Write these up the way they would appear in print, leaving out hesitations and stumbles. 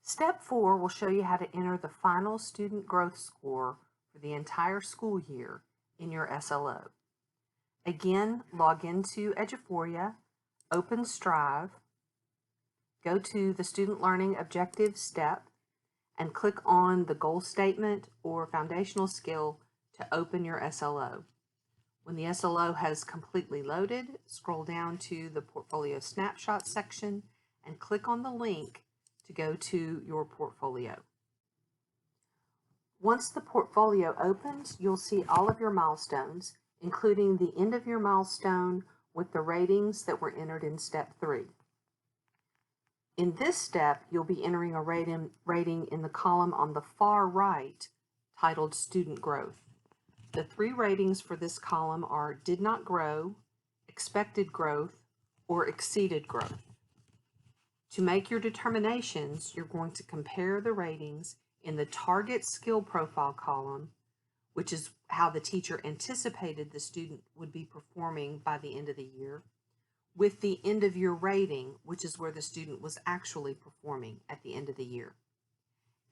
Step 4 will show you how to enter the final student growth score for the entire school year in your SLO. Again, log into Eduphoria, open Strive, go to the Student Learning Objectives step, and click on the goal statement or foundational skill to open your SLO. When the SLO has completely loaded, scroll down to the Portfolio Snapshot section and click on the link to go to your portfolio. Once the portfolio opens, you'll see all of your milestones, including the end of your milestone with the ratings that were entered in Step 3. In this step, you'll be entering a rating in the column on the far right titled Student Growth. The 3 ratings for this column are Did Not Grow, Expected Growth, or Exceeded Growth. To make your determinations, you're going to compare the ratings in the Target Skill Profile column, which is how the teacher anticipated the student would be performing by the end of the year, with the end of year rating, which is where the student was actually performing at the end of the year.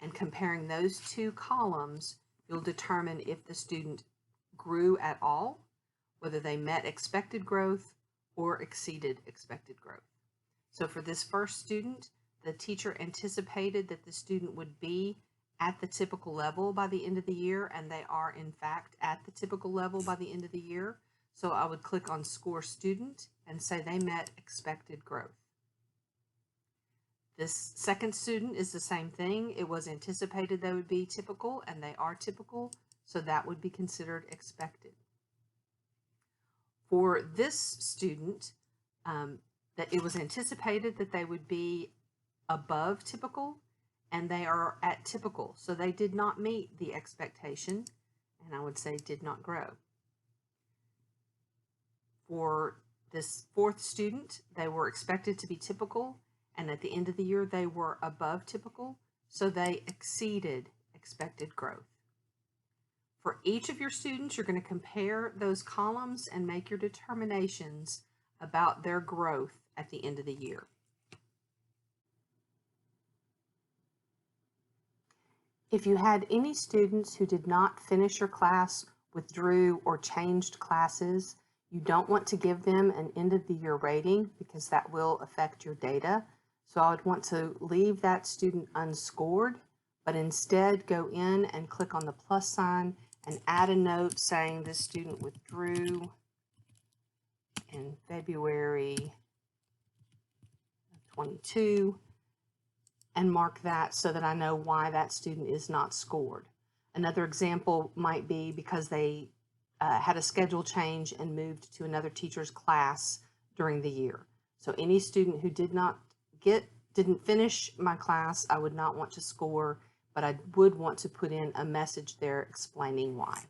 And comparing those 2 columns, you'll determine if the student grew at all, whether they met expected growth or exceeded expected growth. So for this first student, the teacher anticipated that the student would be at the typical level by the end of the year, and they are in fact at the typical level by the end of the year. So I would click on Score Student and say they met expected growth. This second student is the same thing. It was anticipated they would be typical, and they are typical, so that would be considered expected. For this student, that it was anticipated that they would be above typical, and they are at typical, so they did not meet the expectation, and I would say did not grow. For this fourth student, they were expected to be typical, and at the end of the year they were above typical, so they exceeded expected growth. For each of your students, you're going to compare those columns and make your determinations about their growth at the end of the year. If you had any students who did not finish your class, withdrew, or changed classes, you don't want to give them an end of the year rating because that will affect your data. So I would want to leave that student unscored, but instead go in and click on the plus sign and add a note saying this student withdrew in February of 22, and mark that so that I know why that student is not scored. Another example might be because they had a schedule change and moved to another teacher's class during the year. So any student who didn't finish my class, I would not want to score, but I would want to put in a message there explaining why.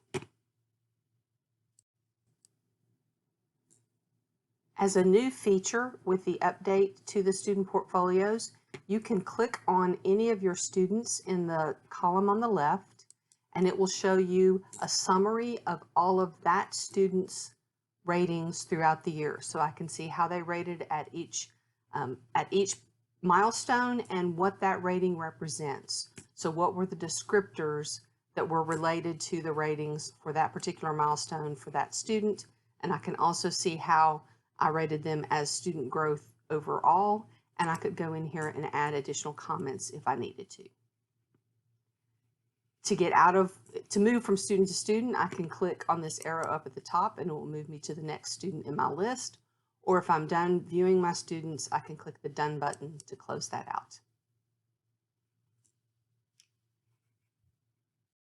As a new feature with the update to the student portfolios, you can click on any of your students in the column on the left, and it will show you a summary of all of that student's ratings throughout the year. So I can see how they rated at each milestone and what that rating represents. So what were the descriptors that were related to the ratings for that particular milestone for that student? And I can also see how I rated them as student growth overall, and I could go in here and add additional comments if I needed to. To move from student to student, I can click on this arrow up at the top and it will move me to the next student in my list. Or if I'm done viewing my students, I can click the Done button to close that out.